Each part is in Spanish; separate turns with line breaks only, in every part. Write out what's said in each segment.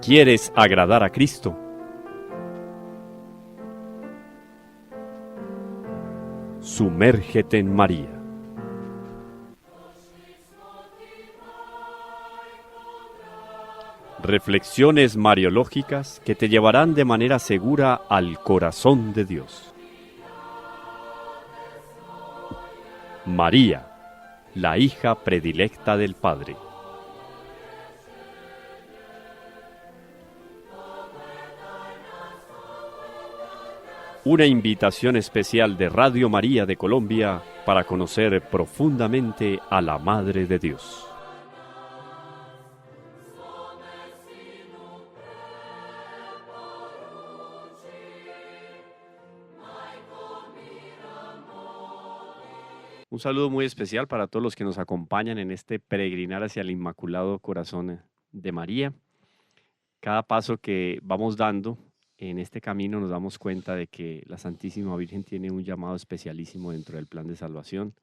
¿Quieres agradar a Cristo? Sumérgete en María. Reflexiones mariológicas que te llevarán de manera segura al corazón de Dios. María, la hija predilecta del Padre. Una invitación especial de Radio María de Colombia para conocer profundamente a la Madre de Dios. Un saludo muy especial para todos los que nos acompañan en este peregrinar hacia el Inmaculado Corazón de María. Cada paso que vamos dando en este camino nos damos cuenta de que la Santísima Virgen tiene un llamado especialísimo dentro del plan de salvación.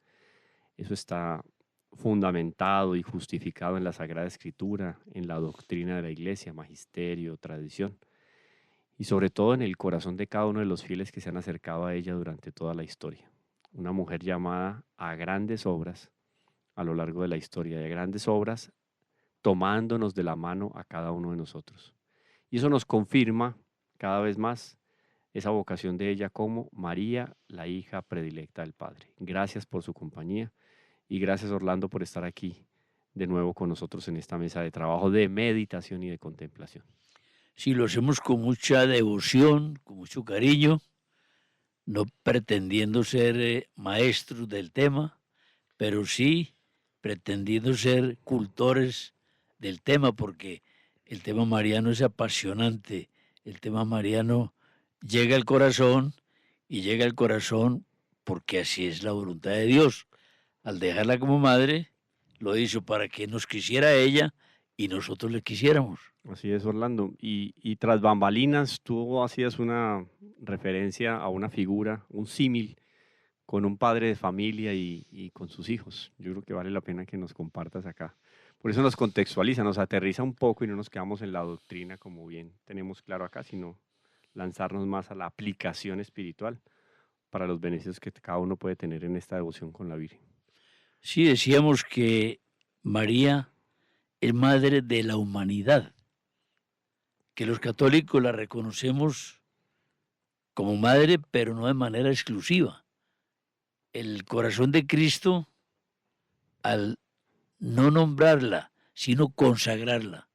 Eso está fundamentado y justificado en la Sagrada Escritura, en la doctrina de la Iglesia, magisterio, tradición, y sobre todo en el corazón de cada uno de los fieles que se han acercado a ella durante toda la historia. Una mujer llamada a grandes obras a lo largo de la historia, de grandes obras, tomándonos de la mano a cada uno de nosotros. Y eso nos confirma cada vez más esa vocación de ella como María, la hija predilecta del Padre. Gracias por su compañía y gracias, Orlando, por estar aquí de nuevo con nosotros en esta mesa de trabajo de meditación y de contemplación.
Sí, lo hacemos con mucha devoción, con mucho cariño, no pretendiendo ser maestros del tema, pero sí pretendiendo ser cultores del tema, porque el tema mariano es apasionante. El tema mariano llega al corazón y llega al corazón porque así es la voluntad de Dios. Al dejarla como madre, lo hizo para que nos quisiera ella y nosotros le quisiéramos.
Así es, Orlando. Y tras bambalinas, tú hacías una referencia a una figura, un símil, con un padre de familia y con sus hijos. Yo creo que vale la pena que nos compartas acá. Por eso nos contextualiza, nos aterriza un poco y no nos quedamos en la doctrina como bien tenemos claro acá, sino lanzarnos más a la aplicación espiritual para los beneficios que cada uno puede tener en esta devoción con la Virgen.
Sí, decíamos que María es madre de la humanidad, que los católicos la reconocemos como madre, pero no de manera exclusiva. El corazón de Cristo, al no nombrarla, sino consagrarla,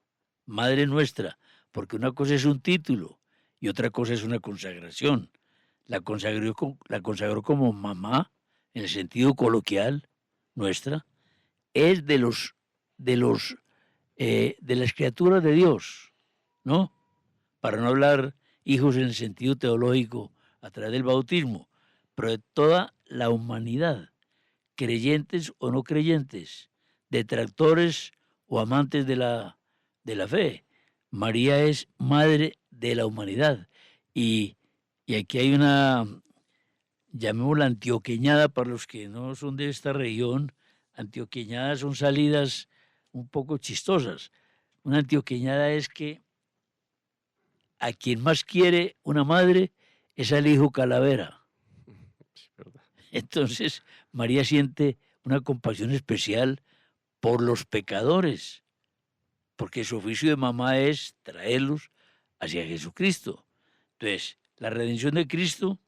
Madre nuestra, porque una cosa es un título y otra cosa es una consagración. La consagró como mamá, en el sentido coloquial nuestra, es de las criaturas de Dios, ¿no? Para no hablar hijos en el sentido teológico a través del bautismo, pero de toda la humanidad, creyentes o no creyentes, detractores o amantes de la fe. María es madre de la humanidad. Y aquí hay una, llamémosla antioqueñada para los que no son de esta región. Antioqueñadas son salidas un poco chistosas. Una antioqueñada es que a quien más quiere una madre es al hijo calavera. Entonces, María siente una compasión especial por los pecadores, porque su oficio de mamá es traerlos hacia Jesucristo. Entonces, la redención de Cristo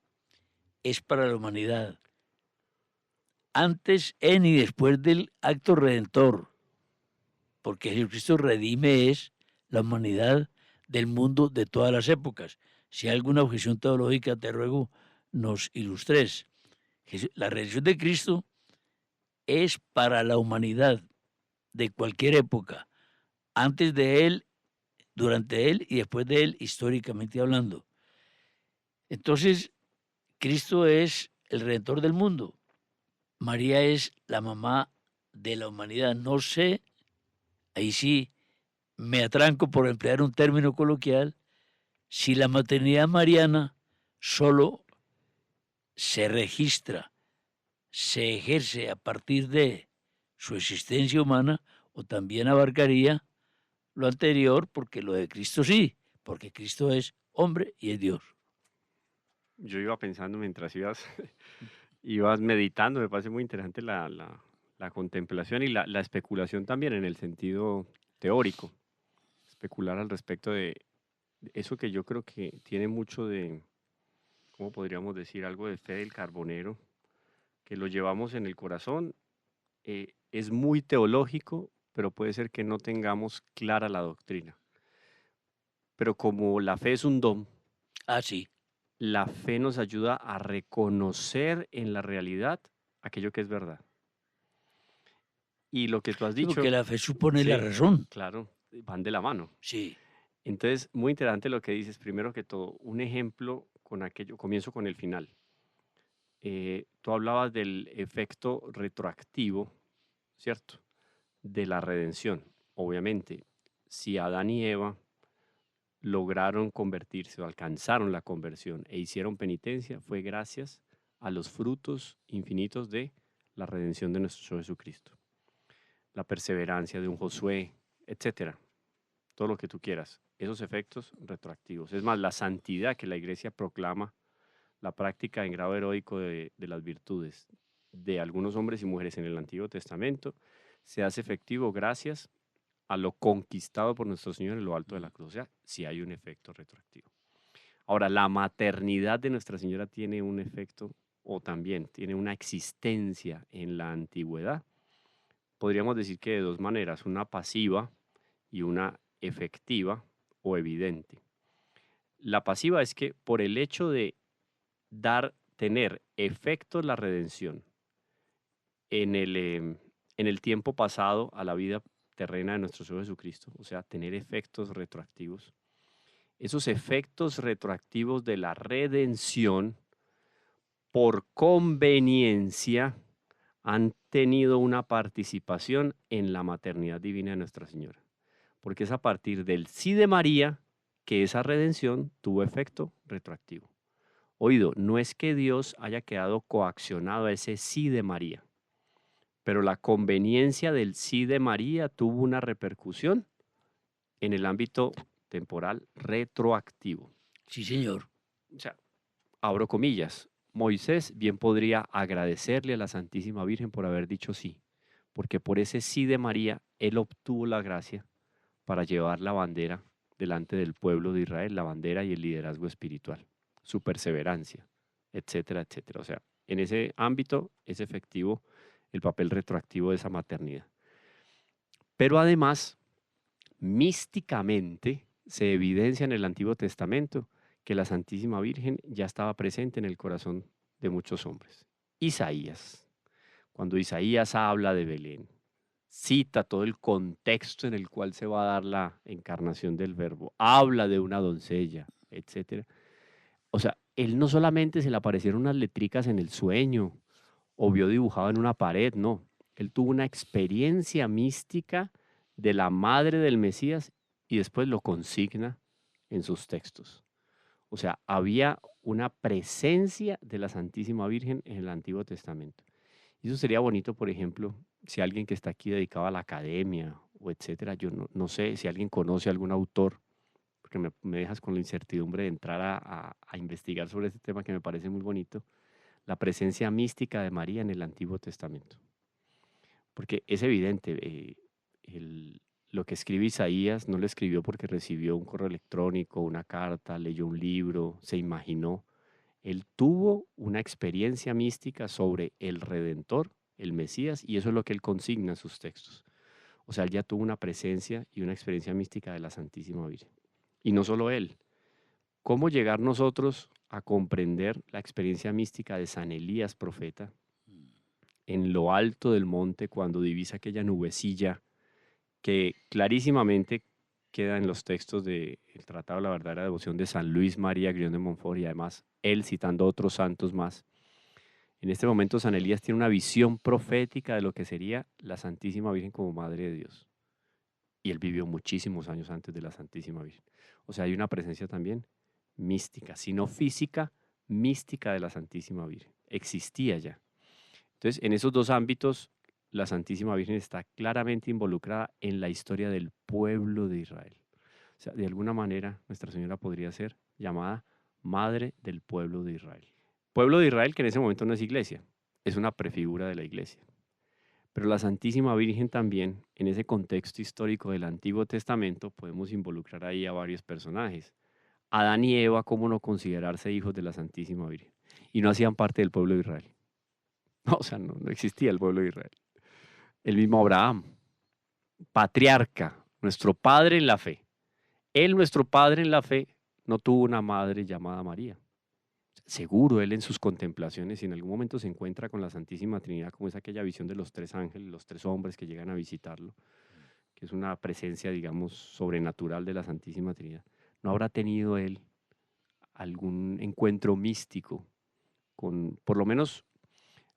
es para la humanidad, antes, en y después del acto redentor, porque Jesucristo redime es la humanidad del mundo de todas las épocas. Si hay alguna objeción teológica, te ruego nos ilustres. La redención de Cristo es para la humanidad de cualquier época, antes de él, durante él y después de él, históricamente hablando. Entonces, Cristo es el Redentor del mundo. María es la mamá de la humanidad. No sé, ahí sí me atranco por emplear un término coloquial, si la maternidad mariana solo se registra, se ejerce a partir de su existencia humana, o también abarcaría lo anterior porque lo de Cristo sí, porque Cristo es hombre y es Dios.
Yo iba pensando mientras ibas meditando, me parece muy interesante la contemplación y la especulación también en el sentido teórico, especular al respecto de eso que yo creo que tiene mucho de, ¿cómo podríamos decir? Algo de fe del carbonero, que lo llevamos en el corazón, es muy teológico, pero puede ser que no tengamos clara la doctrina. Pero como la fe es un don,
Ah, sí.
la fe nos ayuda a reconocer en la realidad aquello que es verdad. Y lo que tú has
Sí, porque
dicho,
la fe supone la
sí,
razón.
claro, van de la mano.
Sí.
Entonces, muy interesante lo que dices. Primero que todo, un ejemplo con aquello, comienzo con el final. Tú hablabas del efecto retroactivo, ¿cierto? De la redención. Obviamente, si Adán y Eva lograron convertirse o alcanzaron la conversión e hicieron penitencia, fue gracias a los frutos infinitos de la redención de nuestro Señor Jesucristo. La perseverancia de un Josué, etcétera, todo lo que tú quieras, esos efectos retroactivos. Es más, la santidad que la iglesia proclama, la práctica en grado heroico de las virtudes de algunos hombres y mujeres en el Antiguo Testamento, se hace efectivo gracias a lo conquistado por nuestro Señor en lo alto de la cruz. O sea, sí hay un efecto retroactivo. Ahora, la maternidad de Nuestra Señora tiene un efecto o también tiene una existencia en la antigüedad. Podríamos decir que de dos maneras, una pasiva y una efectiva o evidente. La pasiva es que por el hecho de tener efectos la redención en en el tiempo pasado a la vida terrena de nuestro Señor Jesucristo, o sea, tener efectos retroactivos, esos efectos retroactivos de la redención por conveniencia han tenido una participación en la maternidad divina de Nuestra Señora. Porque es a partir del sí de María que esa redención tuvo efecto retroactivo. Oído, no es que Dios haya quedado coaccionado a ese sí de María, pero la conveniencia del sí de María tuvo una repercusión en el ámbito temporal retroactivo.
Sí, señor.
O sea, abro comillas, Moisés bien podría agradecerle a la Santísima Virgen por haber dicho sí, porque por ese sí de María él obtuvo la gracia para llevar la bandera delante del pueblo de Israel, la bandera y el liderazgo espiritual, su perseverancia, etcétera, etcétera. O sea, en ese ámbito es efectivo el papel retroactivo de esa maternidad. Pero además, místicamente, se evidencia en el Antiguo Testamento que la Santísima Virgen ya estaba presente en el corazón de muchos hombres. Isaías, cuando Isaías habla de Belén, cita todo el contexto en el cual se va a dar la encarnación del Verbo, habla de una doncella, etcétera. O sea, él no solamente se le aparecieron unas letricas en el sueño o vio dibujado en una pared, no. Él tuvo una experiencia mística de la madre del Mesías y después lo consigna en sus textos. O sea, había una presencia de la Santísima Virgen en el Antiguo Testamento. Y eso sería bonito, por ejemplo, si alguien que está aquí dedicado a la academia o etcétera, yo no sé si alguien conoce algún autor, porque me dejas con la incertidumbre de entrar a investigar sobre este tema que me parece muy bonito, la presencia mística de María en el Antiguo Testamento. Porque es evidente, lo que escribe Isaías no lo escribió porque recibió un correo electrónico, una carta, leyó un libro, se imaginó. Él tuvo una experiencia mística sobre el Redentor, el Mesías, y eso es lo que él consigna en sus textos. O sea, él ya tuvo una presencia y una experiencia mística de la Santísima Virgen. Y no solo él. ¿Cómo llegar nosotros a comprender la experiencia mística de San Elías, profeta, en lo alto del monte cuando divisa aquella nubecilla que clarísimamente queda en los textos del Tratado de la Verdadera Devoción de San Luis María Grión de Montfort y además él citando otros santos más? En este momento San Elías tiene una visión profética de lo que sería la Santísima Virgen como Madre de Dios. Y él vivió muchísimos años antes de la Santísima Virgen. O sea, hay una presencia también mística, sino física, mística de la Santísima Virgen. Existía ya. Entonces, en esos dos ámbitos, la Santísima Virgen está claramente involucrada en la historia del pueblo de Israel. O sea, de alguna manera Nuestra Señora podría ser llamada Madre del pueblo de Israel. Pueblo de Israel que en ese momento no es iglesia, es una prefigura de la iglesia. Pero la Santísima Virgen también, en ese contexto histórico del Antiguo Testamento, podemos involucrar ahí a varios personajes. Adán y Eva, ¿cómo no considerarse hijos de la Santísima Virgen? Y no hacían parte del pueblo de Israel. No, o sea, no existía el pueblo de Israel. El mismo Abraham, patriarca, nuestro padre en la fe. Él, nuestro padre en la fe, no tuvo una madre llamada María. Seguro él en sus contemplaciones, si en algún momento se encuentra con la Santísima Trinidad, como es aquella visión de los tres ángeles, los tres hombres que llegan a visitarlo, que es una presencia, digamos, sobrenatural de la Santísima Trinidad, ¿no habrá tenido él algún encuentro místico con, por lo menos,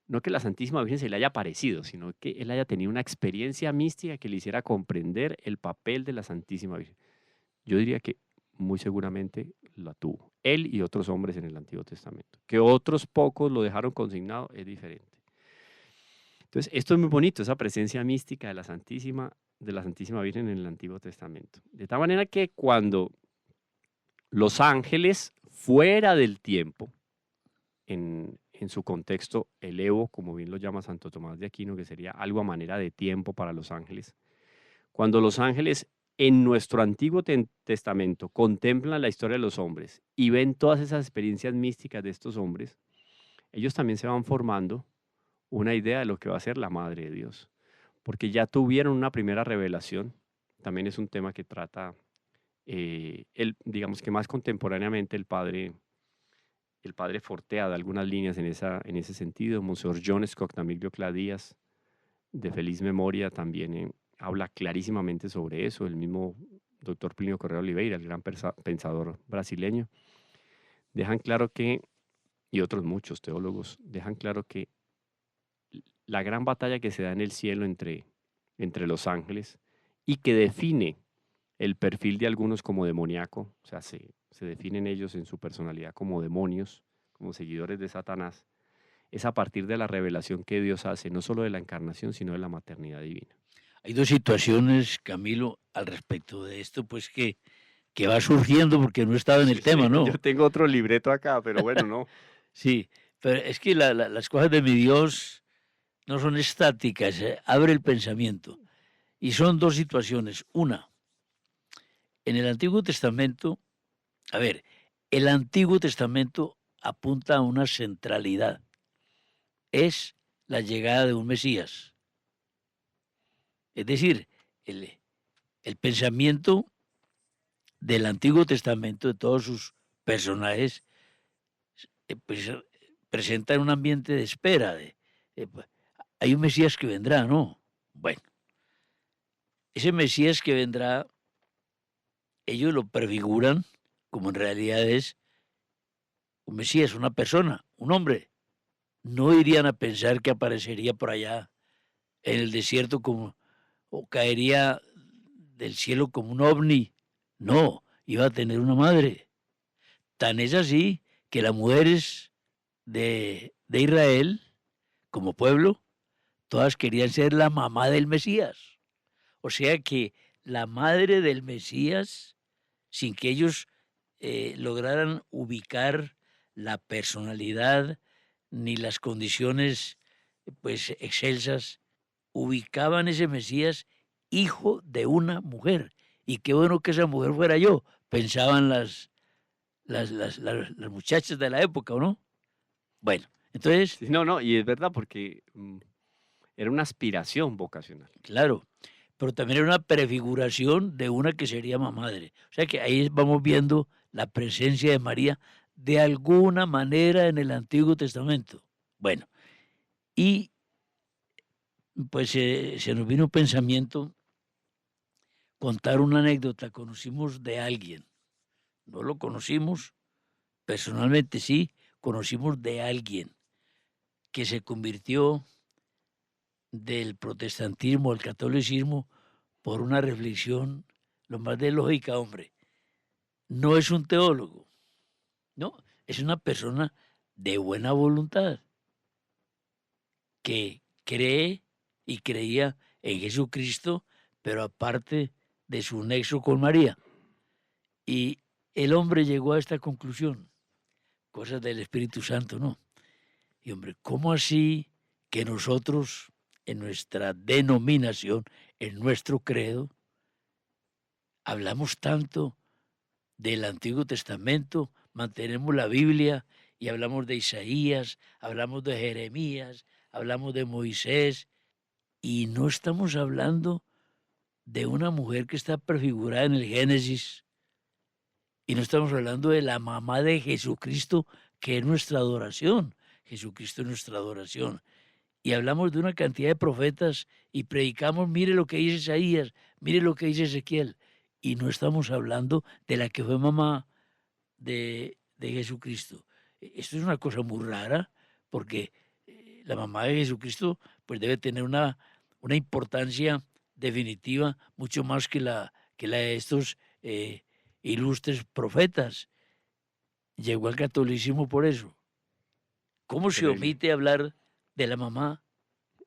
no que la Santísima Virgen se le haya aparecido, sino que él haya tenido una experiencia mística que le hiciera comprender el papel de la Santísima Virgen? Yo diría que muy seguramente la tuvo. Él y otros hombres en el Antiguo Testamento. Que otros pocos lo dejaron consignado es diferente. Entonces, esto es muy bonito, esa presencia mística de la Santísima Virgen en el Antiguo Testamento. De tal manera que cuando los ángeles fuera del tiempo, en su contexto, el Evo, como bien lo llama Santo Tomás de Aquino, que sería algo a manera de tiempo para los ángeles, cuando los ángeles en nuestro Antiguo Testamento contemplan la historia de los hombres y ven todas esas experiencias místicas de estos hombres, ellos también se van formando una idea de lo que va a ser la Madre de Dios, porque ya tuvieron una primera revelación. También es un tema que trata, digamos que más contemporáneamente el padre Fortea de algunas líneas en ese sentido. Monseñor John Scott Tamilio Cladías, de feliz memoria, también habla clarísimamente sobre eso. El mismo doctor Plinio Correa Oliveira, el gran pensador brasileño, dejan claro que, y otros muchos teólogos, dejan claro que la gran batalla que se da en el cielo entre los ángeles y que define el perfil de algunos como demoníaco, o sea, se definen ellos en su personalidad como demonios, como seguidores de Satanás, es a partir de la revelación que Dios hace, no solo de la encarnación, sino de la maternidad divina.
Hay dos situaciones, Camilo, al respecto de esto, pues que va surgiendo porque no estaba en el tema,
Yo
¿no?
tengo otro libreto acá, pero bueno, no.
Sí, pero es que las cosas de mi Dios no son estáticas, abre el pensamiento. Y son dos situaciones. Una, en el Antiguo Testamento, a ver, el Antiguo Testamento apunta a una centralidad. Es la llegada de un Mesías. Es decir, el pensamiento del Antiguo Testamento, de todos sus personajes, pues, presenta un ambiente de espera. Hay un Mesías que vendrá, ¿no? Bueno, ese Mesías que vendrá, ellos lo prefiguran como en realidad es un Mesías, una persona, un hombre. No irían a pensar que aparecería por allá en el desierto como, o caería del cielo como un ovni. No, iba a tener una madre. Tan es así que las mujeres de Israel, como pueblo, todas querían ser la mamá del Mesías. O sea que la madre del Mesías, sin que ellos lograran ubicar la personalidad ni las condiciones pues excelsas, ubicaban ese Mesías hijo de una mujer. Y qué bueno que esa mujer fuera yo, pensaban las muchachas de la época, ¿o no? Bueno, entonces,
Sí, no, no, y es verdad porque era una aspiración vocacional.
claro, pero también era una prefiguración de una que sería madre. O sea que ahí vamos viendo la presencia de María de alguna manera en el Antiguo Testamento. Bueno, y pues se nos vino un pensamiento contar una anécdota. Conocimos de alguien, no lo conocimos personalmente, sí, conocimos de alguien que se convirtió del protestantismo al catolicismo por una reflexión lo más de lógica, hombre. No es un teólogo, no, es una persona de buena voluntad que cree y creía en Jesucristo, pero aparte de su nexo con María. Y el hombre llegó a esta conclusión, cosas del Espíritu Santo, ¿no? Y hombre, ¿cómo así que nosotros, en nuestra denominación, en nuestro credo, hablamos tanto del Antiguo Testamento, mantenemos la Biblia y hablamos de Isaías, hablamos de Jeremías, hablamos de Moisés, y no estamos hablando de una mujer que está prefigurada en el Génesis, y no estamos hablando de la mamá de Jesucristo, que es nuestra adoración? Jesucristo es nuestra adoración. Y hablamos de una cantidad de profetas y predicamos, mire lo que dice Isaías, mire lo que dice Ezequiel, y no estamos hablando de la que fue mamá de Jesucristo. Esto es una cosa muy rara, porque la mamá de Jesucristo pues debe tener una importancia definitiva mucho más que la de estos ilustres profetas. Llegó al catolicismo por eso. ¿Cómo se
Increíble.
omite hablar de la mamá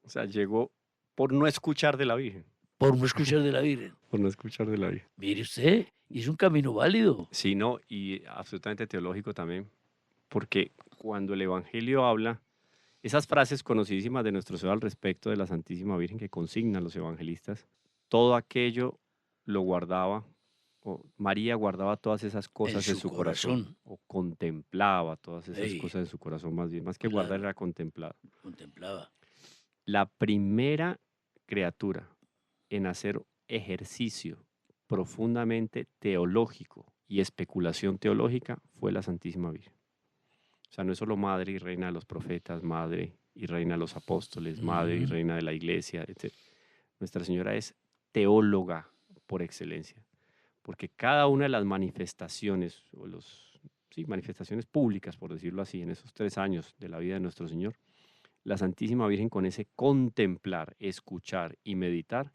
O sea, llegó por no escuchar de la Virgen,
por no escuchar de la Virgen?
por no escuchar de la Virgen.
Mire usted, y es un camino válido.
Sí, no, y absolutamente teológico también, porque cuando el Evangelio habla, esas frases conocidísimas de nuestro Señor al respecto de la Santísima Virgen que consignan los evangelistas, todo aquello lo guardaba, o María guardaba todas esas
En
cosas en
su
su corazón,
corazón.
o contemplaba todas esas
Ey,
cosas en su corazón, más que guardar
claro,
era contemplar.
contemplaba.
La primera criatura en hacer ejercicio profundamente teológico y especulación teológica fue la Santísima Virgen. O sea, no es solo madre y reina de los profetas, madre y reina de los apóstoles, madre y
Ujú.
reina de la iglesia, etc. Nuestra Señora es teóloga por excelencia, porque cada una de las manifestaciones, o sí, manifestaciones públicas, por decirlo así, en esos 3 años de la vida de nuestro Señor, la Santísima Virgen con ese contemplar, escuchar y meditar,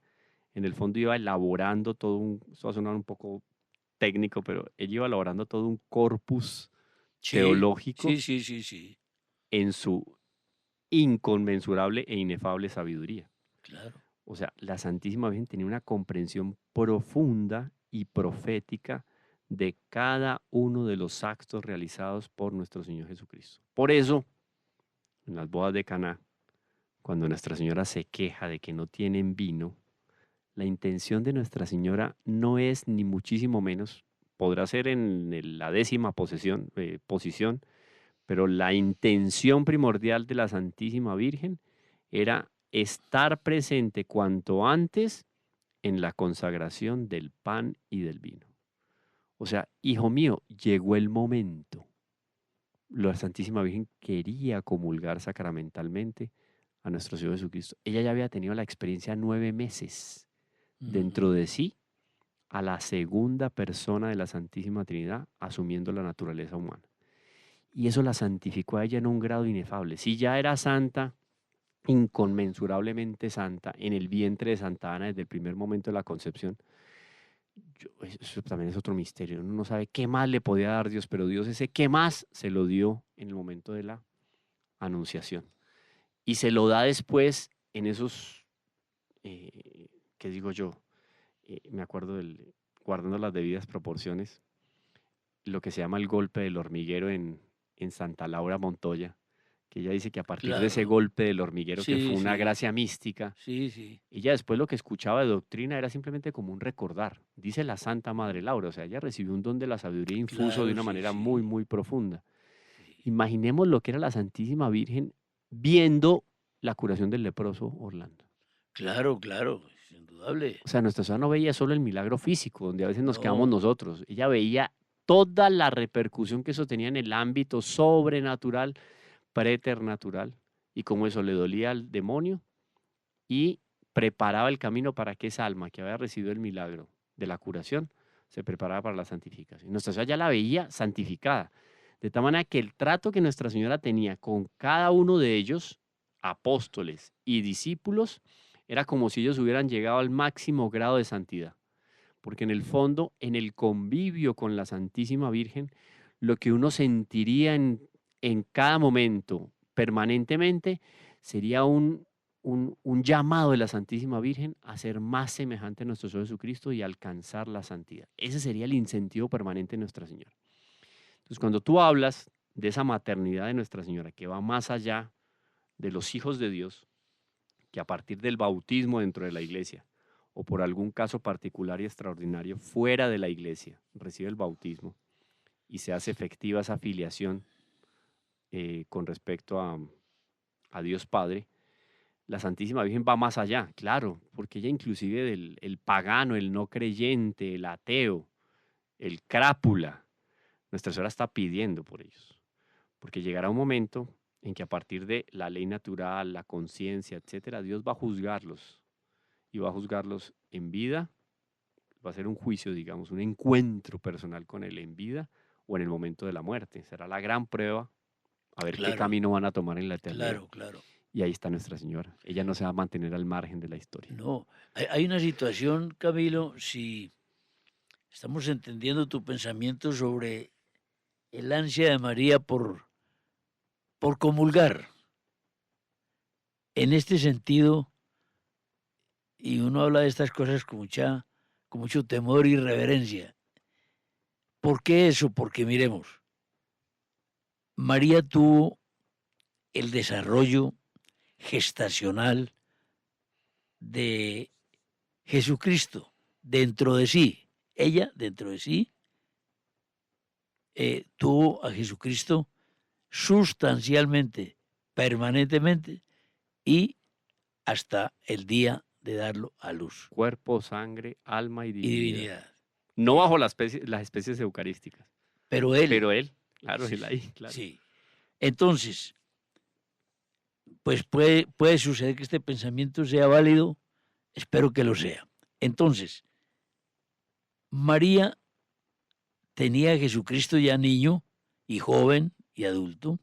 en el fondo iba elaborando todo esto va a sonar un poco técnico, pero ella iba elaborando todo un corpus
Sí,
teológico
sí, sí, sí, sí,
en su inconmensurable e inefable sabiduría.
claro.
O sea, la Santísima Virgen tenía una comprensión profunda y profética de cada uno de los actos realizados por nuestro Señor Jesucristo. Por eso, en las bodas de Caná, cuando Nuestra Señora se queja de que no tienen vino, la intención de Nuestra Señora no es ni muchísimo menos, podrá ser en la 10ª posición, pero la intención primordial de la Santísima Virgen era estar presente cuanto antes en la consagración del pan y del vino. O sea, hijo mío, llegó el momento. La Santísima Virgen quería comulgar sacramentalmente a nuestro Señor Jesucristo. Ella ya había tenido la experiencia 9 meses dentro
Ujú.
de sí a la segunda persona de la Santísima Trinidad asumiendo la naturaleza humana. Y eso la santificó a ella en un grado inefable. Si ya era santa, inconmensurablemente santa, en el vientre de Santa Ana desde el primer momento de la concepción, eso también es otro misterio. Uno no sabe qué más le podía dar Dios, pero Dios ese qué más se lo dio en el momento de la anunciación. Y se lo da después en esos, ¿qué digo yo? Me acuerdo guardando las debidas proporciones, lo que se llama el golpe del hormiguero en Santa Laura Montoya, que ella dice que a partir de ese
Claro,
golpe del hormiguero, que fue
sí,
una
sí,
gracia mística,
sí, sí,
ella después lo que escuchaba de doctrina era simplemente como un recordar, dice la Santa Madre Laura, o sea, ella recibió un don de la sabiduría infuso de
claro,
una
sí,
manera muy,
sí,
muy profunda.
sí.
Imaginemos lo que era la Santísima Virgen viendo la curación del leproso Orlando.
Claro, claro, es indudable.
O sea, Nuestra Señora no veía solo el milagro físico, donde a veces nos quedamos
No,
nosotros. Ella veía toda la repercusión que eso tenía en el ámbito sobrenatural, preternatural, y cómo eso le dolía al demonio y preparaba el camino para que esa alma que había recibido el milagro de la curación se preparara para la santificación. Nuestra Señora ya la veía santificada, de tal manera que el trato que Nuestra Señora tenía con cada uno de ellos, apóstoles y discípulos, era como si ellos hubieran llegado al máximo grado de santidad. Porque en el fondo, en el convivio con la Santísima Virgen, lo que uno sentiría en cada momento, permanentemente, sería un llamado de la Santísima Virgen a ser más semejante a nuestro Señor Jesucristo y alcanzar la santidad. Ese sería el incentivo permanente de Nuestra Señora. Entonces, cuando tú hablas de esa maternidad de Nuestra Señora, que va más allá de los hijos de Dios, que a partir del bautismo dentro de la iglesia, o por algún caso particular y extraordinario fuera de la iglesia, recibe el bautismo y se hace efectiva esa filiación con respecto a Dios Padre, la Santísima Virgen va más allá, claro, porque ella inclusive del el pagano, el no creyente, el ateo, el crápula, Nuestra Señora está pidiendo por ellos, porque llegará un momento en que a partir de la ley natural, la conciencia, etcétera, Dios va a juzgarlos y va a juzgarlos en vida, va a ser un juicio, digamos, un encuentro personal con Él en vida o en el momento de la muerte. Será la gran prueba a ver qué
Claro,
camino van a tomar en la eternidad.
claro, claro.
Y ahí está Nuestra Señora. Ella no se va a mantener al margen de la historia.
No, hay una situación, Camilo, si estamos entendiendo tu pensamiento sobre el ansia de María por comulgar. En este sentido, y uno habla de estas cosas con mucho temor y reverencia. ¿Por qué eso? Porque miremos, María tuvo el desarrollo gestacional de Jesucristo dentro de sí. Ella, dentro de sí, tuvo a Jesucristo sustancialmente, permanentemente y hasta el día de darlo a luz.
Cuerpo, sangre, alma y
Y
divinidad.
divinidad.
No bajo las especies eucarísticas,
Pero él,
pero Él, claro,
sí,
Él ahí, claro.
sí. Entonces, pues puede suceder que este pensamiento sea válido, espero que lo sea. Entonces, María tenía a Jesucristo ya niño y joven y adulto,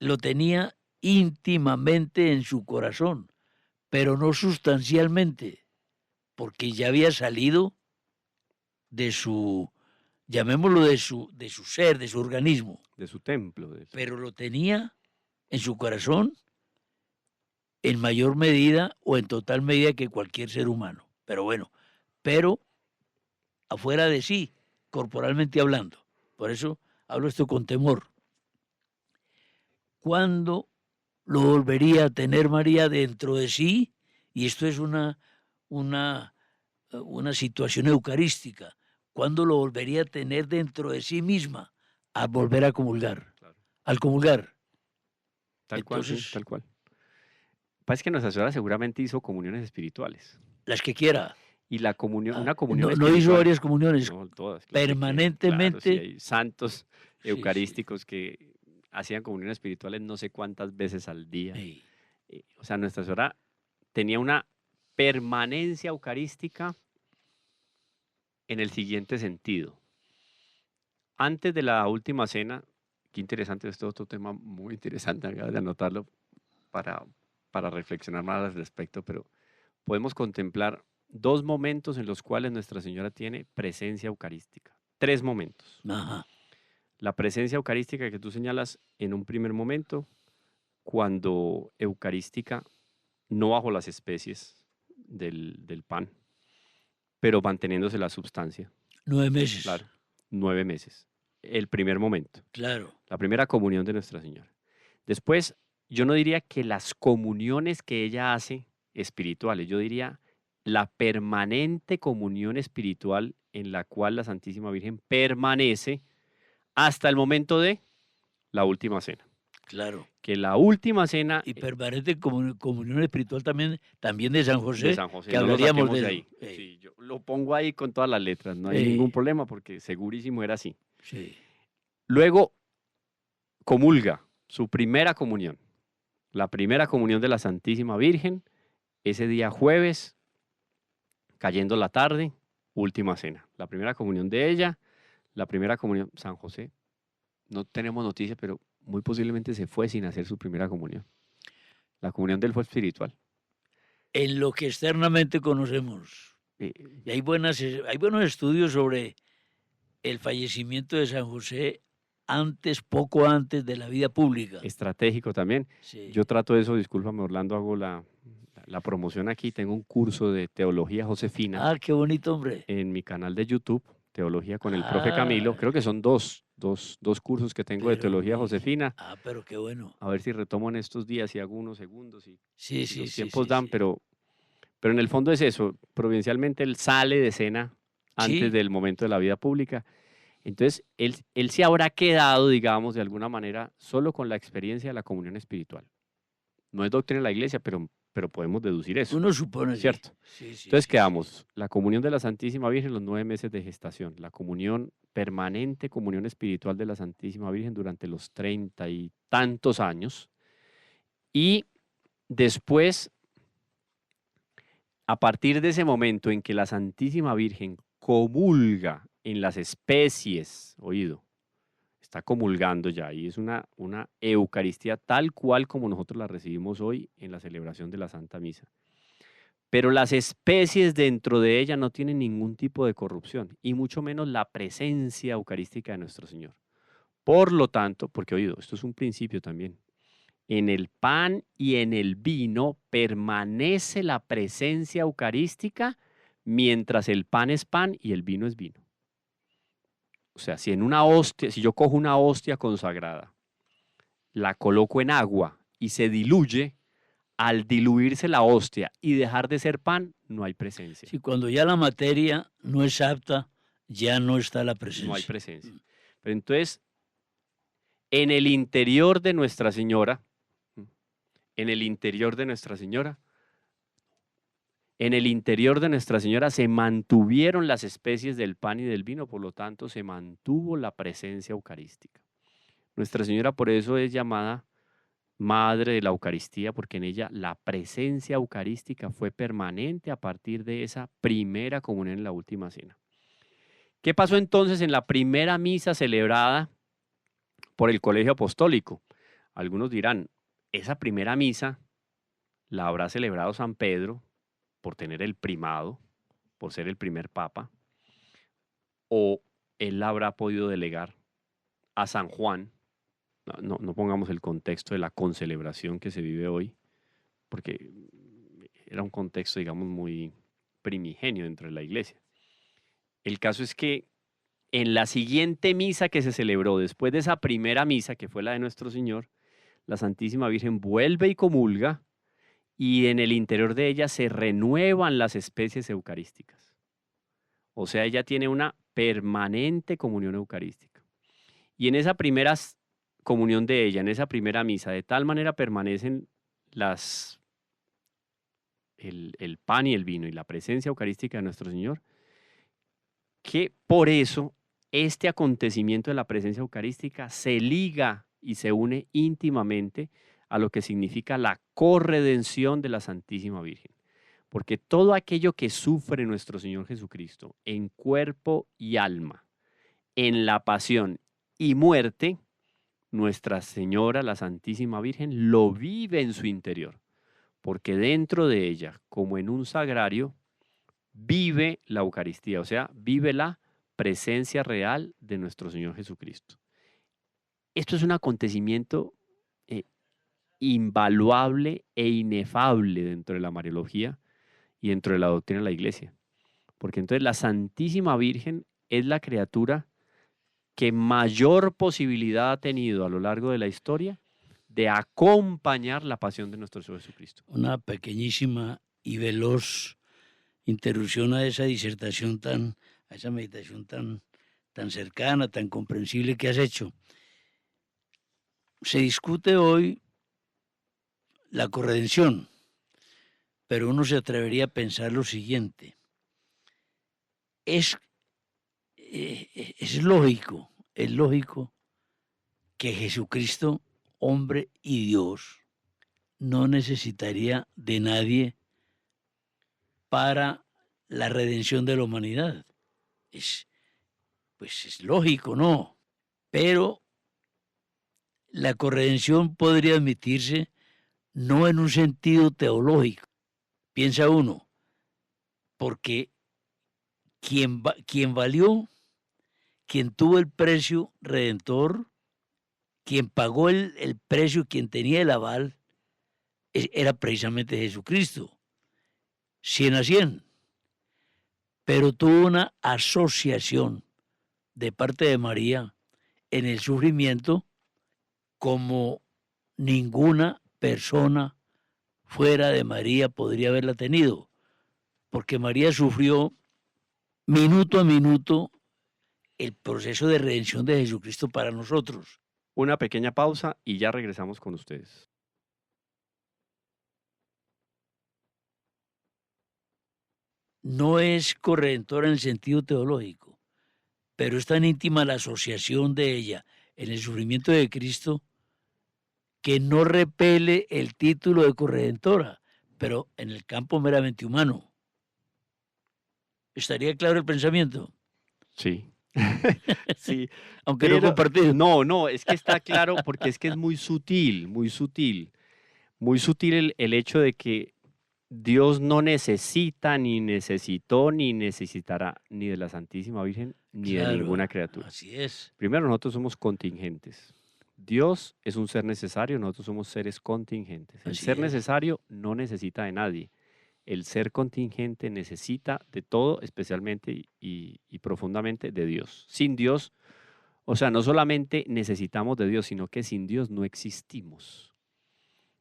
lo tenía íntimamente en su corazón, pero no sustancialmente, porque ya había salido de su, llamémoslo de su ser, de su organismo,
De su templo.
pero lo tenía en su corazón en mayor medida o en total medida que cualquier ser humano. Pero bueno, pero afuera de sí, corporalmente hablando. Por eso hablo esto con temor. ¿Cuándo lo volvería a tener María dentro de sí? Y esto es una situación eucarística. ¿Cuándo lo volvería a tener dentro de sí misma? Al volver a comulgar.
Claro.
Al comulgar.
Tal cual, sí,
Entonces,
tal cual. Pasa que Nuestra Señora seguramente hizo comuniones espirituales.
las que quiera.
Y la comunión,
Ah,
una comunión
no hizo
espiritual,
varias comuniones,
no todas, claro que claro, sí
permanentemente.
hay santos
Sí, sí,
eucarísticos que hacían comuniones espirituales no sé cuántas veces al día.
sí.
O sea, Nuestra Señora tenía una permanencia eucarística en el siguiente sentido. Antes de la última cena, qué interesante, este otro tema muy interesante, acabas de anotarlo para, para reflexionar más al respecto, pero podemos contemplar dos momentos en los cuales Nuestra Señora tiene presencia eucarística. Tres momentos.
Ajá.
La presencia eucarística que tú señalas en un primer momento, cuando eucarística, no bajo las especies del pan, pero manteniéndose la sustancia.
9 meses.
Claro, 9 meses. El primer momento.
Claro.
La primera comunión de Nuestra Señora. Después, yo no diría que las comuniones que ella hace espirituales, yo diría la permanente comunión espiritual en la cual la Santísima Virgen permanece hasta el momento de la última cena.
Claro.
Que la última cena
Y permanente comunión espiritual también de San José,
de San José,
que
no lo
hablaríamos
saquemos
de
de
eso.
ahí. Sí, yo lo pongo ahí con todas las letras, no hay ningún problema porque segurísimo era así.
Sí.
Luego comulga su primera comunión, la primera comunión de la Santísima Virgen, ese día jueves, cayendo la tarde, última cena. La primera comunión de ella, la primera comunión, San José, no tenemos noticias, pero muy posiblemente se fue sin hacer su primera comunión. La comunión de él fue espiritual.
En lo que externamente conocemos. Y hay buenos estudios sobre el fallecimiento de San José antes, poco antes de la vida pública.
Estratégico también.
Sí.
Yo trato eso, discúlpame Orlando, hago la promoción aquí. Tengo un curso de teología josefina
Ah, qué bonito, hombre.
en mi canal de YouTube, Teología con el Profe
Ah,
Camilo. Creo que son dos cursos que tengo de
pero
teología
muy...
josefina.
pero qué bueno.
A ver si retomo en estos días y hago unos segundos y
Sí,
si
sí,
los
sí,
tiempos
sí,
dan,
sí.
pero en el fondo es eso. Providencialmente él sale de escena antes
Sí,
del momento de la vida pública. Entonces, él se habrá quedado, digamos, de alguna manera, solo con la experiencia de la comunión espiritual. No es doctrina de la iglesia, pero podemos deducir eso,
uno supone, sí.
¿cierto?
Sí, sí,
Entonces
sí, sí.
quedamos, la comunión de la Santísima Virgen, los 9 meses de gestación, la comunión permanente, comunión espiritual de la Santísima Virgen durante los 30 y tantos años, y después, a partir de ese momento en que la Santísima Virgen comulga en las especies, oído, está comulgando ya y es una Eucaristía tal cual como nosotros la recibimos hoy en la celebración de la Santa Misa. Pero las especies dentro de ella no tienen ningún tipo de corrupción y mucho menos la presencia eucarística de nuestro Señor. Por lo tanto, porque oído, esto es un principio también, en el pan y en el vino permanece la presencia eucarística mientras el pan es pan y el vino es vino. O sea, si en una hostia, si yo cojo una hostia consagrada, la coloco en agua y se diluye, al diluirse la hostia y dejar de ser pan, no hay presencia.
Sí, cuando ya la materia no es apta, ya no está la
No hay
presencia.
presencia. Pero entonces, en el interior de Nuestra Señora, en el interior de Nuestra Señora, en el interior de Nuestra Señora se mantuvieron las especies del pan y del vino, por lo tanto se mantuvo la presencia eucarística. Nuestra Señora por eso es llamada Madre de la Eucaristía, porque en ella la presencia eucarística fue permanente a partir de esa primera comunión en la última cena. ¿Qué pasó entonces en la primera misa celebrada por el Colegio Apostólico? Algunos dirán, esa primera misa la habrá celebrado San Pedro por tener el primado, por ser el primer papa, o él la habrá podido delegar a San Juan. No pongamos el contexto de la concelebración que se vive hoy, porque era un contexto, digamos, muy primigenio dentro de la iglesia. El caso es que en la siguiente misa que se celebró, después de esa primera misa, que fue la de Nuestro Señor, la Santísima Virgen vuelve y comulga, y en el interior de ella se renuevan las especies eucarísticas. O sea, ella tiene una permanente comunión eucarística. Y en esa primera comunión de ella, en esa primera misa, de tal manera permanecen el pan y el vino y la presencia eucarística de nuestro Señor, que por eso este acontecimiento de la presencia eucarística se liga y se une íntimamente a lo que significa la corredención de la Santísima Virgen. Porque todo aquello que sufre nuestro Señor Jesucristo en cuerpo y alma, en la pasión y muerte, Nuestra Señora, la Santísima Virgen, lo vive en su interior. Porque dentro de ella, como en un sagrario, vive la Eucaristía, o sea, vive la presencia real de nuestro Señor Jesucristo. Esto es un acontecimiento eh, invaluable e inefable dentro de la Mariología y dentro de la doctrina de la Iglesia. Porque entonces la Santísima Virgen es la criatura que mayor posibilidad ha tenido a lo largo de la historia de acompañar la pasión de nuestro Señor Jesucristo.
Una pequeñísima y veloz interrupción a esa disertación a esa meditación tan cercana, tan comprensible que has hecho. Se discute hoy la corredención, pero uno se atrevería a pensar lo siguiente. Es lógico que Jesucristo, hombre y Dios, no necesitaría de nadie para la redención de la humanidad. Pues es lógico, ¿no? Pero la corredención podría admitirse no en un sentido teológico. Piensa uno, porque quien valió, quien tuvo el precio redentor, quien pagó el precio, quien tenía el aval, era precisamente Jesucristo, 100 a 100, pero tuvo una asociación de parte de María en el sufrimiento como ninguna persona fuera de María podría haberla tenido, porque María sufrió minuto a minuto el proceso de redención de Jesucristo para nosotros.
Una pequeña pausa y ya regresamos con ustedes.
No es corredentora en el sentido teológico, pero es tan íntima la asociación de ella en el sufrimiento de Cristo que no repele el título de corredentora, pero en el campo meramente humano. ¿Estaría claro el pensamiento?
Sí. Sí,
Aunque no
pero
compartido.
no, es que está claro porque es que es muy sutil, muy sutil. Muy sutil el hecho de que Dios no necesita, ni necesitó, ni necesitará ni de la Santísima Virgen, ni de
Claro,
ninguna criatura.
así es.
Primero, nosotros somos contingentes. Dios es un ser necesario, nosotros somos seres contingentes. El
Así
ser
es.
necesario no necesita de nadie. El ser contingente necesita de todo, especialmente y profundamente de Dios. Sin Dios, o sea, no solamente necesitamos de Dios, sino que sin Dios no existimos.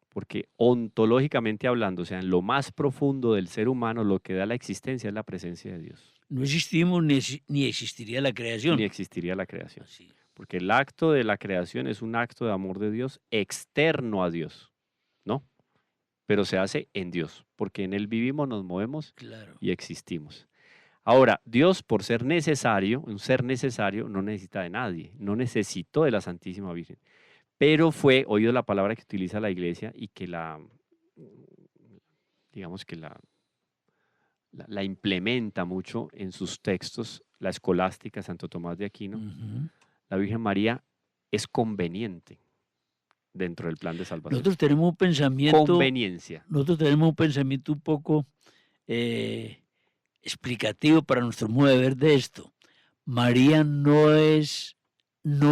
Porque ontológicamente hablando, o sea, en lo más profundo del ser humano, lo que da la existencia es la presencia de Dios.
No existimos ni existiría la creación.
Ni existiría la creación.
Así.
Porque el acto de la creación es un acto de amor de Dios externo a Dios, ¿no? Pero se hace en Dios, porque en Él vivimos, nos movemos
Claro.
y existimos. Ahora, Dios, por ser necesario, un ser necesario, no necesita de nadie, no necesitó de la Santísima Virgen, pero fue oído la palabra que utiliza la iglesia y que digamos que la implementa mucho en sus textos, la escolástica, Santo Tomás de Aquino. La Virgen María es conveniente dentro del plan de salvación.
Nosotros tenemos un pensamiento.
Conveniencia.
Nosotros tenemos un pensamiento un poco explicativo para nuestro modo de ver de esto. María no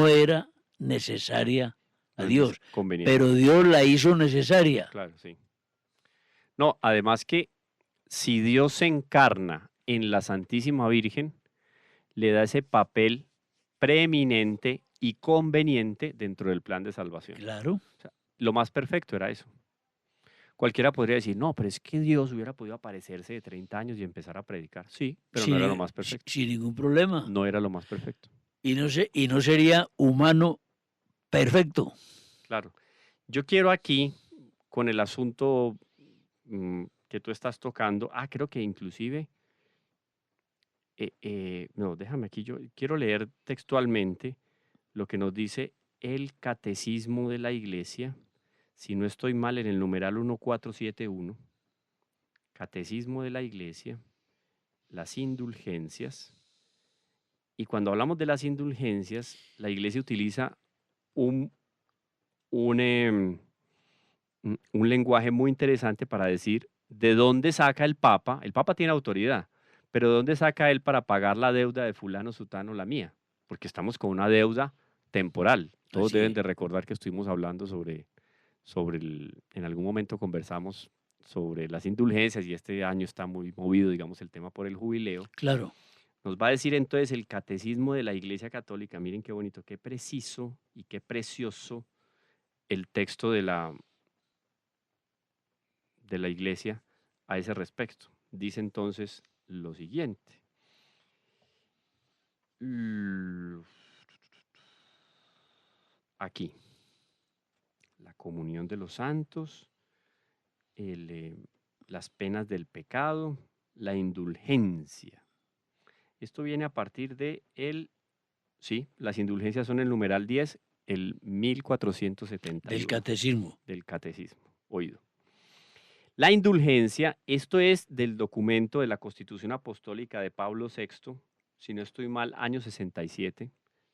era necesaria a Dios,
Conveniente.
pero Dios la hizo necesaria.
Claro, sí. No, además que si Dios se encarna en la Santísima Virgen, le da ese papel preeminente y conveniente dentro del plan de salvación.
Claro.
O sea, lo más perfecto era eso. Cualquiera podría decir, no, pero es que Dios hubiera podido aparecerse de 30 años y empezar a predicar. Sí, pero no era lo más perfecto.
Sin ningún problema.
No era lo más perfecto.
Y no sería humano perfecto.
Claro. Yo quiero aquí, con el asunto que tú estás tocando, creo que inclusive, no, déjame aquí, yo quiero leer textualmente lo que nos dice el Catecismo de la Iglesia, si no estoy mal, en el numeral 1471, Catecismo de la Iglesia, las indulgencias. Y cuando hablamos de las indulgencias, la Iglesia utiliza un lenguaje muy interesante para decir de dónde saca el Papa. El Papa tiene autoridad, pero ¿de dónde saca él para pagar la deuda de fulano, sutano, la mía? Porque estamos con una deuda temporal. Todos deben de recordar que estuvimos hablando en algún momento conversamos sobre las indulgencias y este año está muy movido, digamos, el tema por el jubileo.
Claro.
Nos va a decir entonces el Catecismo de la Iglesia Católica, miren qué bonito, qué preciso y qué precioso el texto de la Iglesia a ese respecto. Dice entonces lo siguiente. Aquí, la comunión de los santos, las penas del pecado, la indulgencia. Esto viene a partir de las indulgencias son el numeral 10, el 1470.
Del catecismo.
Del catecismo, oído. La indulgencia, esto es del documento de la Constitución Apostólica de Pablo VI, si no estoy mal, año 67,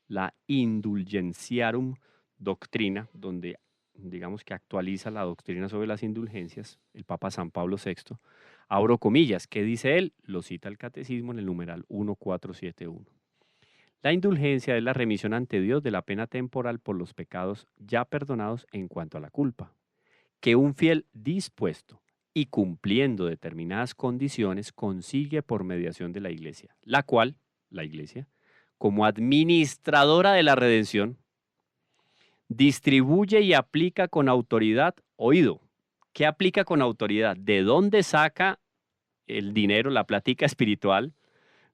la Indulgentiarum Doctrina, donde digamos que actualiza la doctrina sobre las indulgencias, el Papa San Pablo VI. Abro comillas, ¿qué dice él? Lo cita el Catecismo en el numeral 1471. La indulgencia es la remisión ante Dios de la pena temporal por los pecados ya perdonados en cuanto a la culpa, que un fiel dispuesto y cumpliendo determinadas condiciones consigue por mediación de la Iglesia, la cual, la Iglesia, como administradora de la redención, distribuye y aplica con autoridad, oído, ¿qué aplica con autoridad? ¿De dónde saca el dinero, la plática espiritual?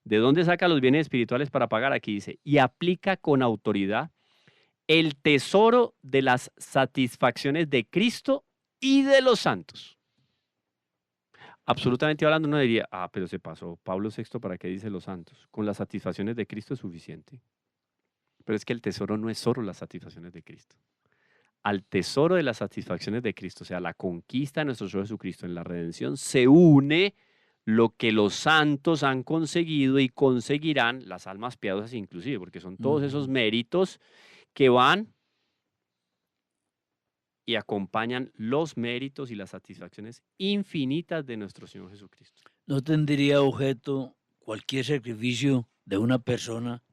¿De dónde saca los bienes espirituales para pagar? Aquí dice, y aplica con autoridad el tesoro de las satisfacciones de Cristo y de los santos. Absolutamente hablando, uno diría, pero se pasó. Pablo VI, ¿para qué dice los santos? Con las satisfacciones de Cristo es suficiente. Pero es que el tesoro no es solo las satisfacciones de Cristo. Al tesoro de las satisfacciones de Cristo, o sea, la conquista de nuestro Señor Jesucristo en la redención, se une lo que los santos han conseguido y conseguirán, las almas piadosas inclusive, porque son todos esos méritos que van y acompañan los méritos y las satisfacciones infinitas de nuestro Señor Jesucristo.
No tendría objeto cualquier sacrificio de una persona,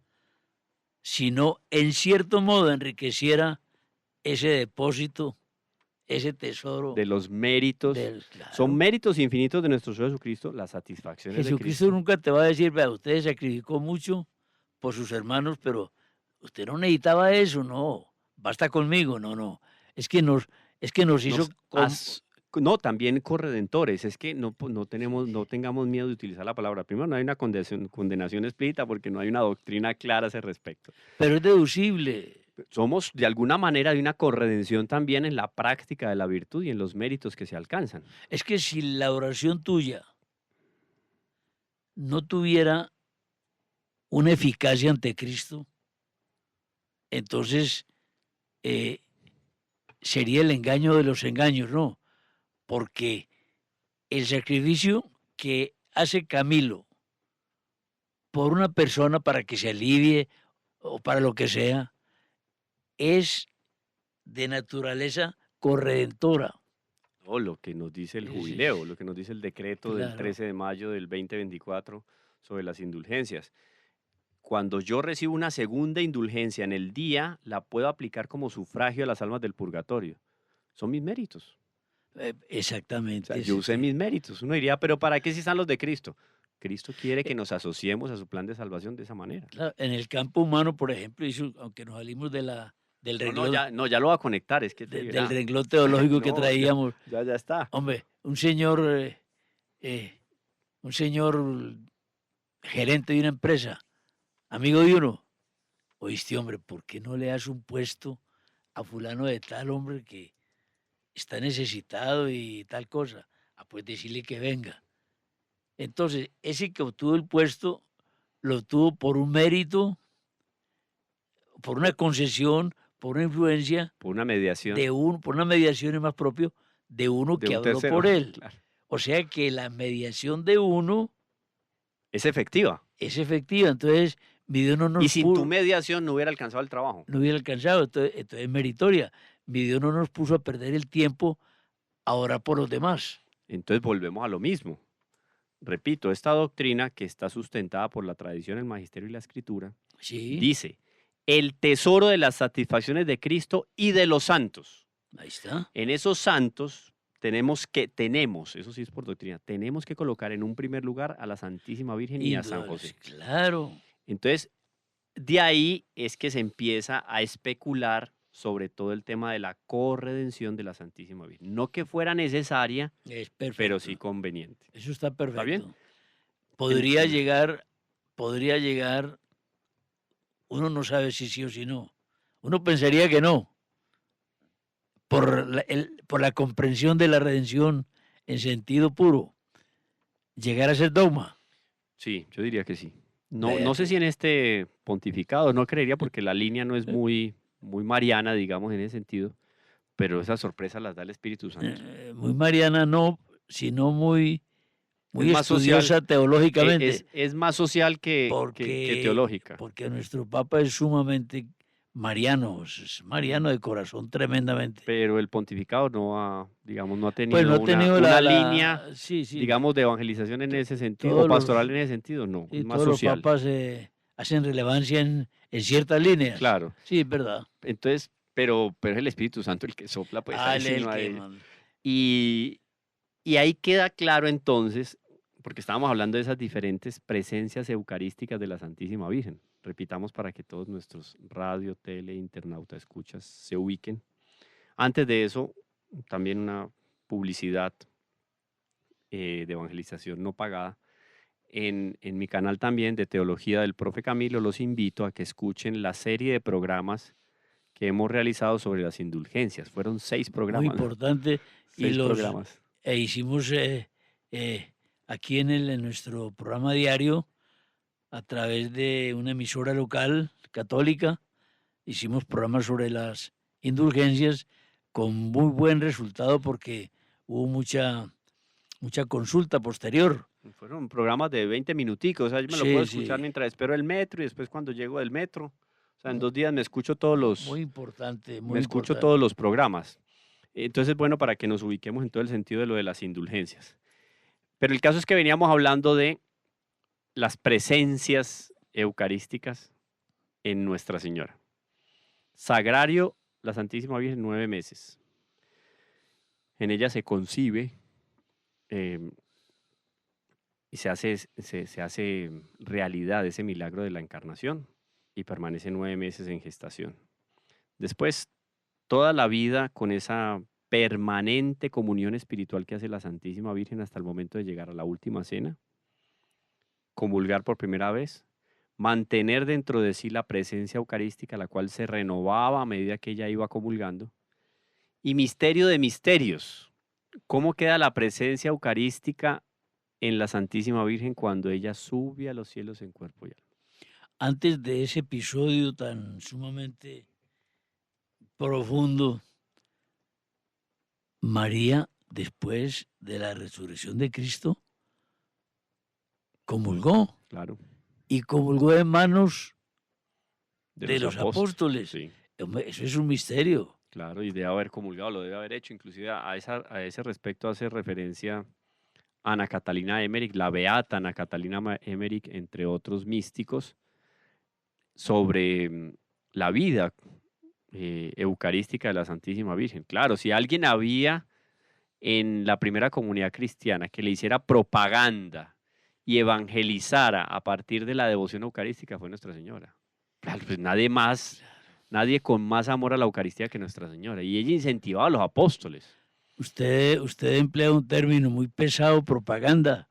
sino en cierto modo enriqueciera ese depósito, ese tesoro.
De los méritos. Son
Claro.
méritos infinitos de nuestro Señor Jesucristo, las satisfacciones de
Jesucristo
Cristo.
nunca te va a decir, vea, usted sacrificó mucho por sus hermanos, pero usted no necesitaba eso, no, basta conmigo, no. Es que nos hizo
No, también corredentores. Es que no tengamos miedo de utilizar la palabra. Primero, no hay una condenación explícita porque no hay una doctrina clara a ese respecto.
pero es deducible.
Somos de alguna manera de una corredención también en la práctica de la virtud y en los méritos que se alcanzan.
Es que si la oración tuya no tuviera una eficacia ante Cristo, entonces sería el engaño de los engaños, ¿no? Porque el sacrificio que hace Camilo por una persona para que se alivie o para lo que sea, es de naturaleza corredentora.
O lo que nos dice el
Sí,
jubileo, lo que nos dice el decreto del
claro.
13 de mayo del 2024 sobre las indulgencias. Cuando yo recibo una segunda indulgencia en el día, la puedo aplicar como sufragio a las almas del purgatorio. Son mis méritos. O
Exactamente.
sea, yo usé mis méritos. Uno diría, pero ¿para qué si están los de Cristo? Cristo quiere que nos asociemos a su plan de salvación de esa manera.
Claro, en el campo humano, por ejemplo, aunque nos salimos del renglón,
Ya lo va a conectar, es que
del renglón teológico que
No,
traíamos,
ya está.
hombre, un señor gerente de una empresa, amigo de uno, oíste, hombre, ¿por qué no le das un puesto a fulano de tal, hombre, que está necesitado y tal cosa? Pues decirle que venga. Entonces, ese que obtuvo el puesto, lo obtuvo por un mérito, por una concesión, por una influencia,
Por una mediación
por una mediación es más propio de uno
de
que
un
habló
tercero.
por él.
Claro.
O sea que la mediación de uno
Es efectiva.
es efectiva. Entonces, mi Dios no nos
Y sin tu mediación no hubiera alcanzado el trabajo.
no hubiera alcanzado. Entonces es meritoria. Mi Dios no nos puso a perder el tiempo a orar por los demás.
Entonces volvemos a lo mismo. Repito, esta doctrina que está sustentada por la tradición, el magisterio y la escritura,
Sí,
dice, el tesoro de las satisfacciones de Cristo y de los santos.
ahí está.
En esos santos eso sí es por doctrina, tenemos que colocar en un primer lugar a la Santísima Virgen y a San
Indudable,
José.
claro.
Entonces, de ahí es que se empieza a especular sobre todo el tema de la corredención de la Santísima Virgen. No que fuera necesaria,
Es perfecto.
pero sí conveniente.
Eso está perfecto.
bien?
Podría
El-
llegar, uno no sabe si sí o si no. Uno pensaría que no, por la comprensión de la redención en sentido puro, llegar a ser dogma.
Sí, yo diría que sí. No,
Vea
no sé
que-
si en este pontificado, no creería porque la línea no es muy mariana, digamos, en ese sentido, pero esas sorpresas las da el Espíritu Santo.
Muy mariana no, sino muy
Es más social,
estudiosa teológicamente.
Es más social que teológica.
Porque nuestro Papa es sumamente mariano, es mariano de corazón tremendamente.
Pero el pontificado no ha tenido,
Pues no ha tenido
una línea,
sí,
digamos, de evangelización en ese sentido,
todos
o pastoral
los-
en ese sentido, no,
sí,
es más
todos
social.
los papas hacen relevancia en ciertas líneas.
Claro.
Sí, es verdad.
Entonces, pero es el Espíritu Santo el que sopla, pues ahí
Él
sí
es
no
el que
hay.
manda.
Y, y ahí queda claro entonces, porque estábamos hablando de esas diferentes presencias eucarísticas de la Santísima Virgen. Repitamos para que todos nuestros radio, tele, internauta, escuchas se ubiquen. Antes de eso, también una publicidad de evangelización no pagada. En mi canal también de Teología del Profe Camilo, los invito a que escuchen la serie de programas que hemos realizado sobre las indulgencias. Fueron 6
Muy
programas, ¿no?
importante. Y
6 programas.
hicimos aquí en nuestro programa diario, a través de una emisora local católica, hicimos programas sobre las indulgencias con muy buen resultado porque hubo mucha consulta posterior.
Fueron programas de 20 minuticos, o sea, yo me lo puedo
Sí,
escuchar
sí.
mientras espero el metro y después cuando llego del metro. O sea, en
Mu-
2 días me escucho todos
Muy
los,
importante,
me
muy
escucho
importante.
todos los programas. Entonces, bueno, para que nos ubiquemos en todo el sentido de lo de las indulgencias. Pero el caso es que veníamos hablando de las presencias eucarísticas en Nuestra Señora. Sagrario, la Santísima Virgen, 9 meses. En ella se concibe eh, y se hace realidad ese milagro de la encarnación y permanece 9 meses en gestación. Después, toda la vida con esa permanente comunión espiritual que hace la Santísima Virgen hasta el momento de llegar a la última cena, comulgar por primera vez, mantener dentro de sí la presencia eucarística, la cual se renovaba a medida que ella iba comulgando, y misterio de misterios. ¿Cómo queda la presencia eucarística en la Santísima Virgen cuando ella sube a los cielos en cuerpo y alma?
Antes de ese episodio tan sumamente profundo, María, después de la resurrección de Cristo, comulgó
Claro,
y comulgó en manos
de
de
los
los
apóstoles,
apóstoles.
sí,
Hombre, eso es un misterio.
claro, y debe haber comulgado, lo debe haber hecho. Inclusive a ese respecto hace referencia Ana Catalina Emmerich, la beata Ana Catalina Emmerich, entre otros místicos, sobre la vida eucarística de la Santísima Virgen. Claro, si alguien había en la primera comunidad cristiana que le hiciera propaganda y evangelizara a partir de la devoción eucarística fue Nuestra Señora. Claro, pues nadie más, nadie con más amor a la Eucaristía que Nuestra Señora. Y ella incentivaba a los apóstoles.
Usted emplea un término muy pesado, propaganda,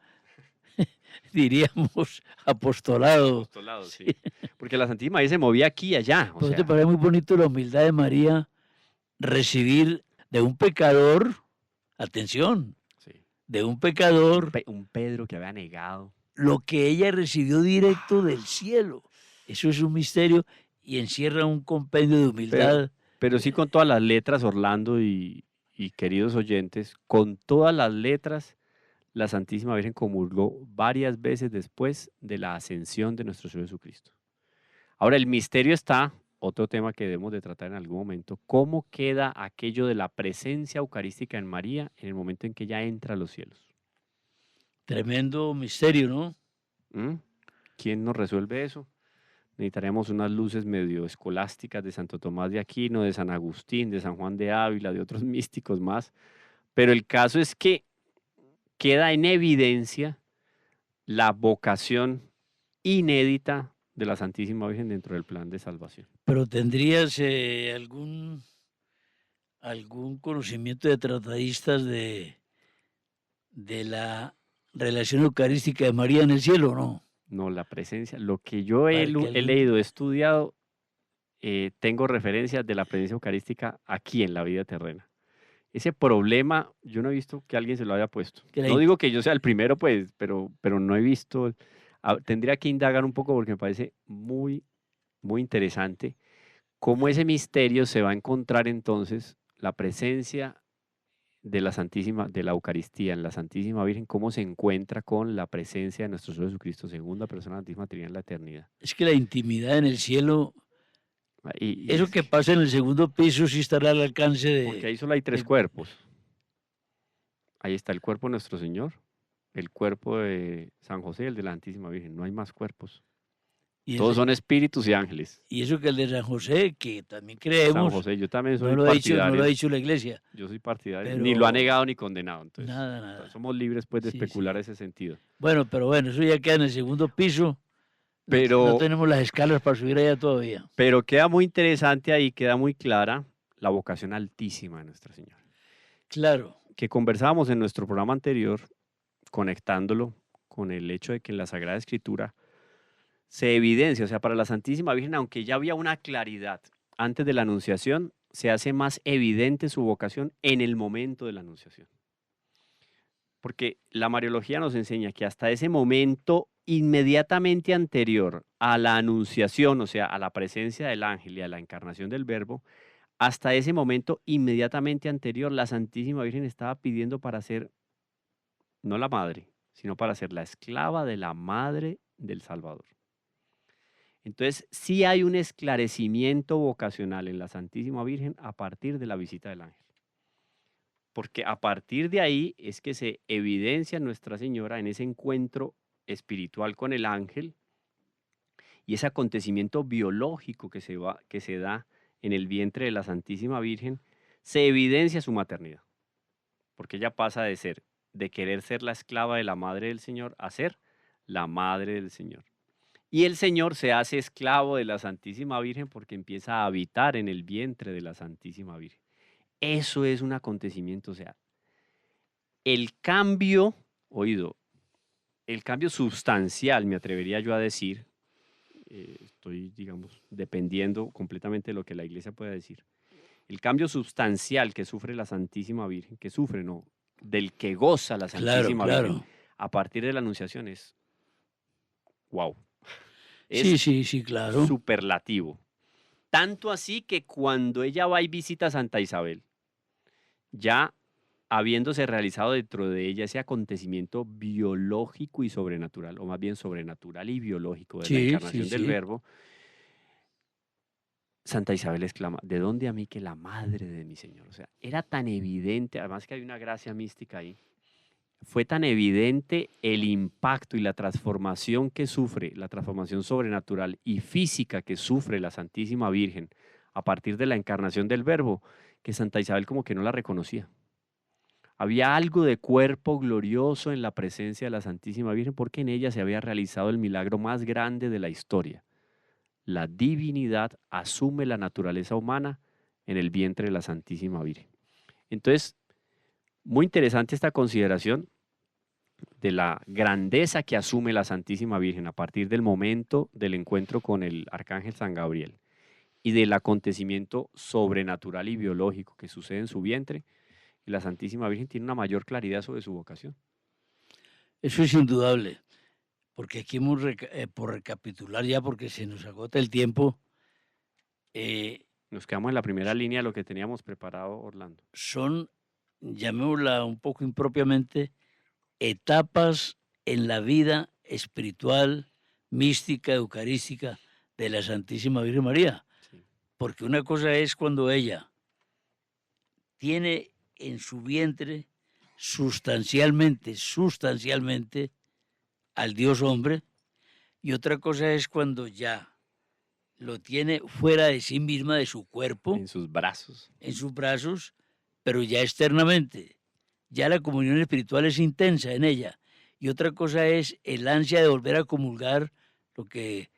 diríamos apostolado.
Apostolado,
Sí.
sí. Porque la Santísima Virgen se movía aquí y allá. O
Pero te
sea,
parece muy bonito la humildad de María recibir de un pecador, atención,
sí.
de un pecador,
Un Pedro que había negado.
lo que ella recibió directo del cielo. Eso es un misterio y encierra un compendio de
Pero,
humildad.
pero sí con todas las letras, Orlando y queridos oyentes, con todas las letras, la Santísima Virgen comulgó varias veces después de la ascensión de nuestro Señor Jesucristo. Ahora, el misterio está, otro tema que debemos de tratar en algún momento, ¿cómo queda aquello de la presencia eucarística en María en el momento en que ella entra a los cielos?
Tremendo misterio, ¿no?
¿Mm? ¿Quién nos resuelve eso? Necesitaremos unas luces medio escolásticas de Santo Tomás de Aquino, de San Agustín, de San Juan de Ávila, de otros místicos más. Pero el caso es que queda en evidencia la vocación inédita de la Santísima Virgen dentro del plan de salvación.
Pero tendrías algún conocimiento de tratadistas de la relación eucarística de María en el cielo, ¿no?
No, la presencia, lo que yo he,
Para que
he
algún,
leído, he estudiado, tengo referencias de la presencia eucarística aquí en la vida terrena. Ese problema, yo no he visto que alguien se lo haya puesto.
que la
No digo que yo sea el primero, pues, pero no he visto. Tendría que indagar un poco porque me parece muy, muy interesante cómo ese misterio se va a encontrar entonces la presencia de la Santísima, de la Eucaristía en la Santísima Virgen, cómo se encuentra con la presencia de nuestro Señor Jesucristo, segunda persona de la Santísima Trinidad en la eternidad.
es que la intimidad en el cielo,
Y
eso
es
que
que,
pasa en el segundo piso sí estará al alcance
porque ahí solo hay 3
de-
cuerpos. Ahí está el cuerpo de nuestro Señor, el cuerpo de San José y el de la Santísima Virgen. No hay más cuerpos.
Y,
Todos son espíritus y ángeles.
y eso que el de San José, que también
San
creemos,
José, yo también
no
soy
lo ha dicho
partidario.
la iglesia,
Yo soy partidario. Ni lo ha
pero
negado ni condenado. Entonces,
nada.
somos libres pues de
Sí,
especular
sí.
ese sentido.
Bueno, pero bueno, eso ya queda en el segundo piso. No
Pero,
tenemos las escalas para subir allá todavía.
pero queda muy interesante ahí, queda muy clara la vocación altísima de Nuestra Señora.
Claro,
Que conversábamos en nuestro programa anterior, conectándolo con el hecho de que en la Sagrada Escritura se evidencia, o sea, para la Santísima Virgen, aunque ya había una claridad antes de la Anunciación, se hace más evidente su vocación en el momento de la Anunciación. Porque la Mariología nos enseña que hasta ese momento inmediatamente anterior a la Anunciación, o sea, a la presencia del ángel y a la encarnación del Verbo, hasta ese momento inmediatamente anterior, la Santísima Virgen estaba pidiendo para ser, no la madre, sino para ser la esclava de la madre del Salvador. Entonces, sí hay un esclarecimiento vocacional en la Santísima Virgen a partir de la visita del ángel. Porque a partir de ahí es que se evidencia Nuestra Señora en ese encuentro espiritual con el ángel y ese acontecimiento biológico que se da en el vientre de la Santísima Virgen, se evidencia su maternidad. Porque ella pasa de querer ser la esclava de la madre del Señor a ser la madre del Señor. Y el Señor se hace esclavo de la Santísima Virgen porque empieza a habitar en el vientre de la Santísima Virgen. Eso es un acontecimiento, o sea, el cambio, oído, el cambio sustancial, me atrevería yo a decir, estoy, digamos, dependiendo completamente de lo que la Iglesia pueda decir, el cambio sustancial que sufre la Santísima Virgen, que sufre, no, del que goza la Santísima Virgen
claro.
a partir de la Anunciación es, wow,
Sí,
es
sí, claro.
superlativo. Tanto así que cuando ella va y visita a Santa Isabel, ya habiéndose realizado dentro de ella ese acontecimiento biológico y sobrenatural, o más bien sobrenatural y biológico de la encarnación del
Sí.
Verbo, Santa Isabel exclama, ¿de dónde a mí que la madre de mi Señor? O sea, era tan evidente, además que hay una gracia mística ahí, fue tan evidente el impacto y la transformación que sufre, la transformación sobrenatural y física que sufre la Santísima Virgen a partir de la encarnación del Verbo, que Santa Isabel como que no la reconocía. Había algo de cuerpo glorioso en la presencia de la Santísima Virgen porque en ella se había realizado el milagro más grande de la historia. La divinidad asume la naturaleza humana en el vientre de la Santísima Virgen. Entonces, muy interesante esta consideración de la grandeza que asume la Santísima Virgen a partir del momento del encuentro con el Arcángel San Gabriel y del acontecimiento sobrenatural y biológico que sucede en su vientre. Y la Santísima Virgen tiene una mayor claridad sobre su vocación.
Eso es indudable, porque aquí por recapitular ya, porque se nos agota el tiempo,
Nos quedamos en la primera línea de lo que teníamos preparado, Orlando.
son, llamémosla un poco impropiamente, etapas en la vida espiritual, mística, eucarística de la Santísima Virgen María.
Sí.
Porque una cosa es cuando ella tiene en su vientre sustancialmente al Dios hombre, y otra cosa es cuando ya lo tiene fuera de sí misma, de su cuerpo,
En sus brazos.
en sus brazos, pero ya externamente. Ya la comunión espiritual es intensa en ella. Y otra cosa es el ansia de volver a comulgar, lo que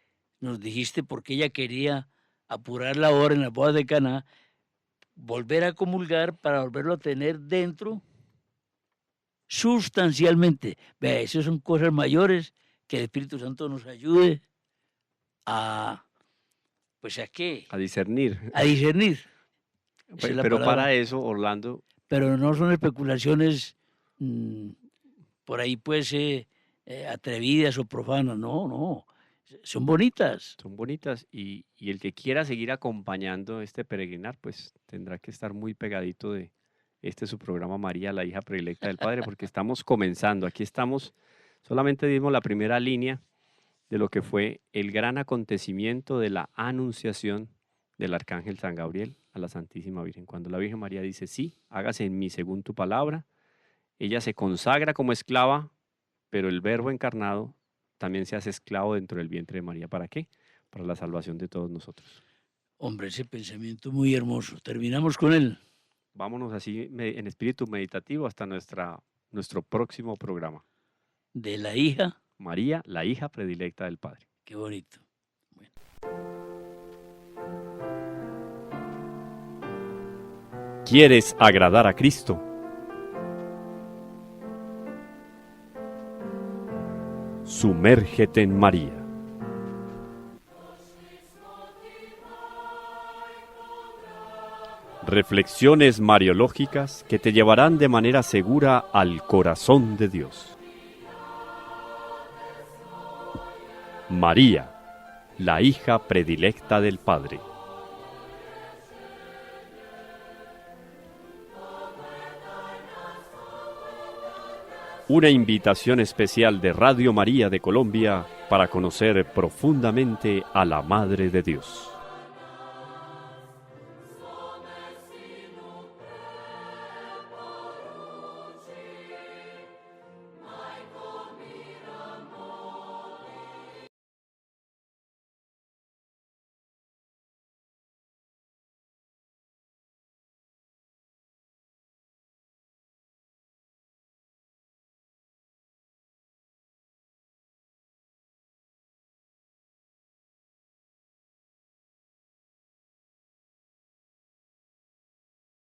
nos dijiste, porque ella quería apurar la hora en las bodas de Caná, volver a comulgar para volverlo a tener dentro sustancialmente. Vea, esas son cosas mayores que el Espíritu Santo nos ayude a, pues a qué,
A discernir.
a discernir. Esa es la
Pero para
palabra.
eso, Orlando,
Pero no son especulaciones por ahí pues atrevidas o profanas, no, son bonitas.
son bonitas y el que quiera seguir acompañando este peregrinar, pues tendrá que estar muy pegadito de este su programa María, la hija predilecta del Padre, porque estamos comenzando. Aquí estamos, solamente dimos la primera línea de lo que fue el gran acontecimiento de la anunciación del Arcángel San Gabriel a la Santísima Virgen. Cuando la Virgen María dice, sí, hágase en mí según tu palabra, ella se consagra como esclava, pero el Verbo encarnado también se hace esclavo dentro del vientre de María. ¿Para qué? Para la salvación de todos nosotros.
Hombre, ese pensamiento muy hermoso. Terminamos con él.
Vámonos así en espíritu meditativo hasta nuestro próximo programa.
De la hija.
María, la hija predilecta del Padre.
Qué bonito. Bueno.
¿Quieres agradar a Cristo? Sumérgete en María. Reflexiones mariológicas que te llevarán de manera segura al corazón de Dios. María, la hija predilecta del Padre. Una invitación especial de Radio María de Colombia para conocer profundamente a la Madre de Dios.